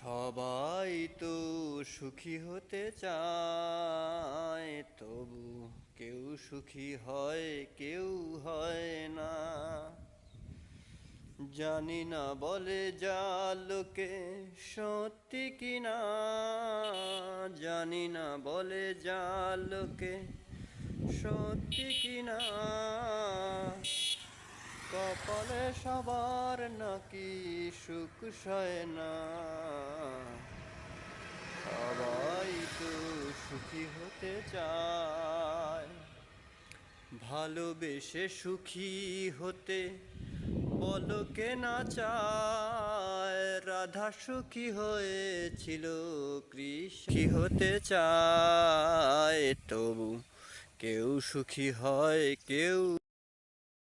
সবাই তো সুখী হতে চায়, তবু কেউ সুখী হয় কেউ হয় না। জানি না বলে যা লোকে সত্যি কিনা, জানি না বলে যা লোকে সত্যি কিনা। কপালে সবার নাকি সুখ সয় না, সবাই তো সুখী হতে চায়। ভালোবেসে সুখী হতে বলো কে না চায়, রাধা সুখী হয়েছিল কৃষ্ণ হতে চায়, তবু কেউ সুখী হয় কেউ